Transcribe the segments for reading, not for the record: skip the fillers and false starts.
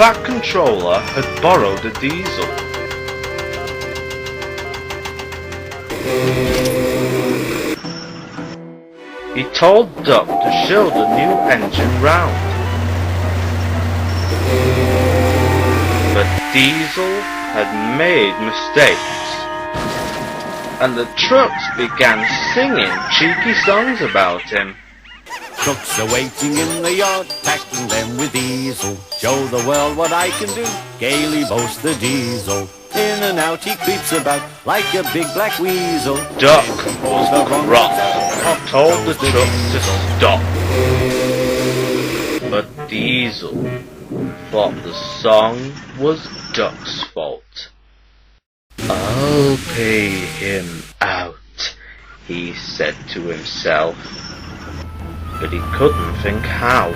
fat controller had borrowed a diesel. He told Duck to show the new engine round. But Diesel had made mistakes, and the trucks began singing cheeky songs about him. Trucks are waiting in the yard, packing them with diesel. Show the world what I can do, gaily boasts the Diesel. In and out he creeps about like a big black weasel. Duck was cross, told the trucks to stop. But Diesel thought the song was Duck's fault. "I'll pay him out," he said to himself. But he couldn't think how.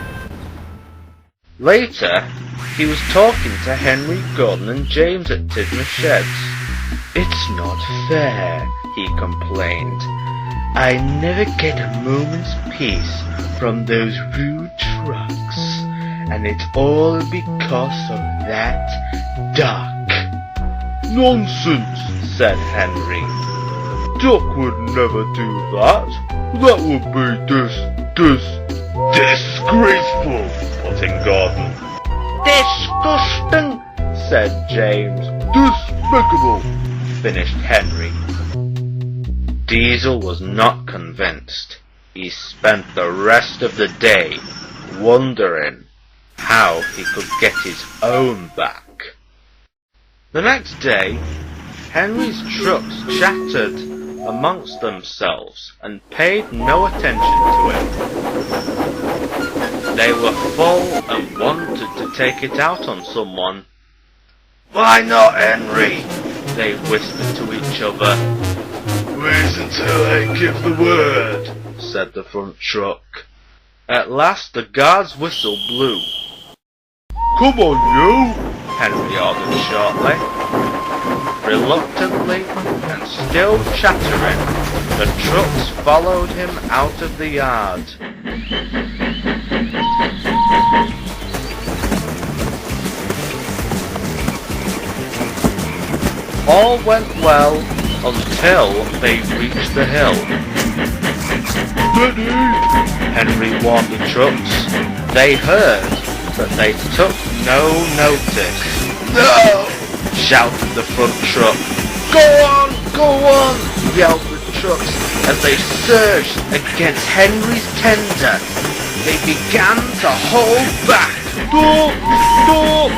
Later, he was talking to Henry, Gordon and James at Tidmouth Sheds. "It's not fair," he complained. "I never get a moment's peace from those rude trucks, and it's all because of that Duck." "Nonsense," said Henry. "Duck would never do that. That would be disgraceful," put in Gordon. "Disgusting," said James. "Despicable," finished Henry. Diesel was not convinced. He spent the rest of the day wondering how he could get his own back. The next day, Henry's trucks chattered amongst themselves and paid no attention to him. They were full and wanted to take it out on someone. "Why not, Henry?" they whispered to each other. "Wait until I give the word," said the front truck. At last the guard's whistle blew. "Come on, you," Henry ordered shortly. Reluctantly and still chattering, the trucks followed him out of the yard. All went well until they reached the hill. "Steady," Henry warned the trucks. They heard, but they took no notice. "No!" shouted the front truck. Go on, yelled the trucks as they surged against Henry's tender. They began to hold back. Stop,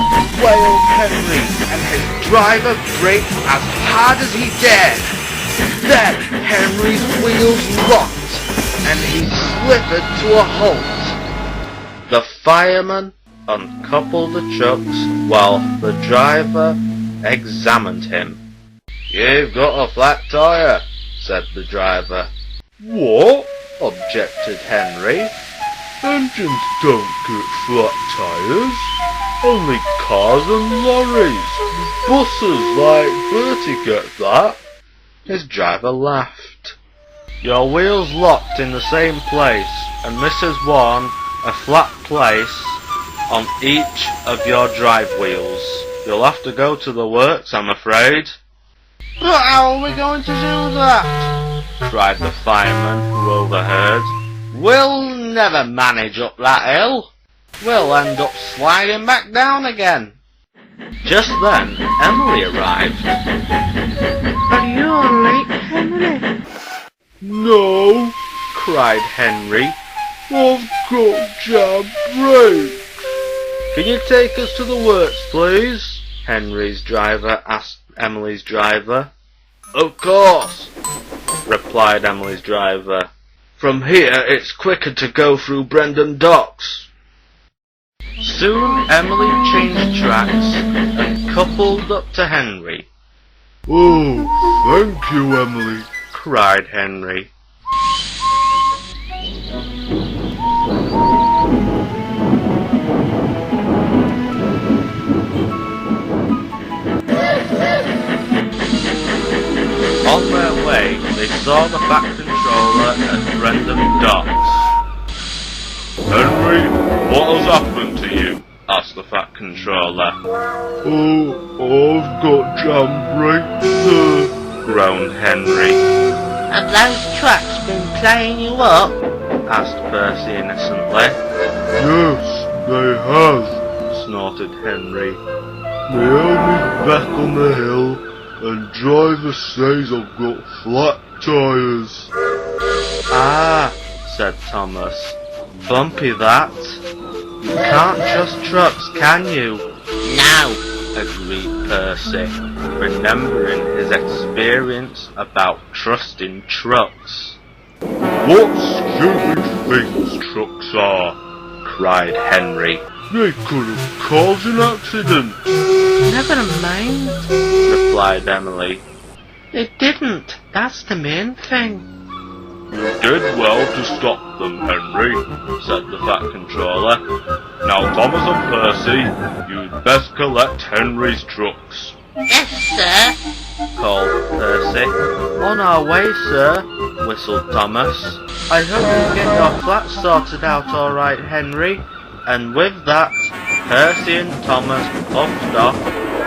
wailed Henry, and his driver braked as hard as he dared. Then Henry's wheels locked, and he slithered to a halt. The fireman uncoupled the trucks while the driver examined him. "You've got a flat tire," said the driver. "What?" objected Henry. "Engines don't get flat tires. Only cars and lorries. Buses like Bertie get that." His driver laughed. "Your wheels locked in the same place, and this has worn a flat place on each of your drive wheels. You'll have to go to the works, I'm afraid." "But how are we going to do that?" cried the fireman who overheard. "We'll never manage up that hill. We'll end up sliding back down again." Just then, Emily arrived. "Are you alright, Henry?" "No," cried Henry. "I've got jam brakes." "Can you take us to the works, please?" Henry's driver asked Emily's driver. "Of course," replied Emily's driver. "From here it's quicker to go through Brendam Docks." Soon Emily changed tracks and coupled up to Henry. "Oh, thank you, Emily," cried Henry. On their way, they saw the Fat Controller at Brendam Docks. "Henry, what has happened to you?" asked asked the Fat Controller. Oh, I've got jam brakes, sir, groaned Henry. Have those trucks been playing you up? Asked Percy innocently. Yes, they have, Snorted Henry. they held me back on the hill, and driver says I've got flat tyres. Ah, said Thomas. Bumpy that. You can't trust trucks, can you? No. Agreed Percy, remembering his experience about trusting trucks. What stupid things trucks are, Cried Henry. they could have caused an accident. Never mind. Replied Emily. It didn't. That's the main thing. You did well to stop them, Henry, Said the Fat Controller. Now Thomas and Percy, you'd best collect Henry's trucks. Yes, sir. Called Percy. On our way, sir, whistled Thomas. I hope you get your flat sorted out all right, Henry. And with that, Percy and Thomas puffed off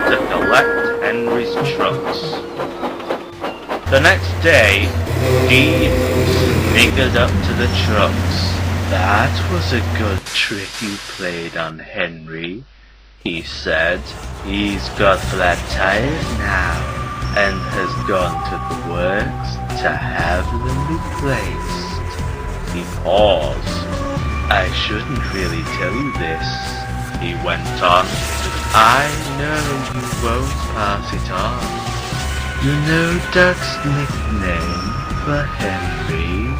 to collect Henry's trucks. The next day, Dee sniggered up to the trucks. That was a good trick you played on Henry, he said. He's got flat tires now, and has gone to the works to have them replaced. He paused. I shouldn't really tell you this, he went on. I know you won't pass it on. You know Duck's nickname for Henry?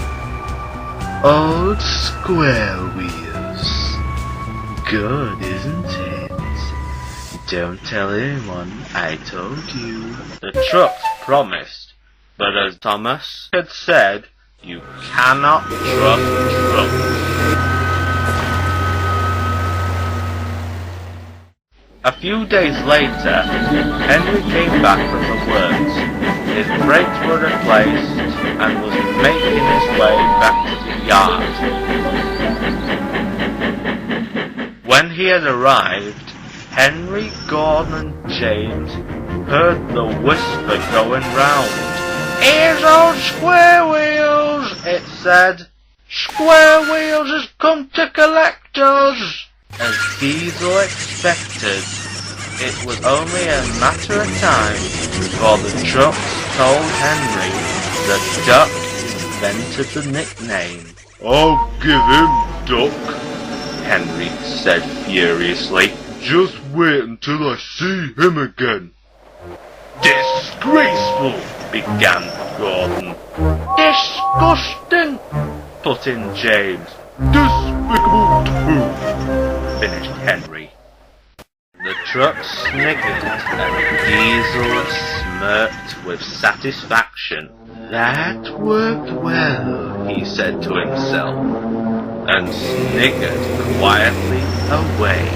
Old Square Wheels. Good, isn't it? Don't tell anyone I told you. The trucks promised, but as Thomas had said, you cannot trust trucks. A few days later, Henry came back from the works. His brakes were replaced and was making his way back to the yard. When he had arrived, Henry, Gordon and James heard the whisper going round. Here's old Square Wheels, it said. Square Wheels has come to collect us. As Diesel expected, it was only a matter of time before the trucks told Henry that Duck invented the nickname. I'll give him Duck, Henry said furiously. just wait until I see him again. Disgraceful, began Gordon. Disgusting, put in James. Despicable too, Finished Henry. The truck sniggered and Diesel smirked with satisfaction. That worked well, he said to himself, and sniggered quietly away.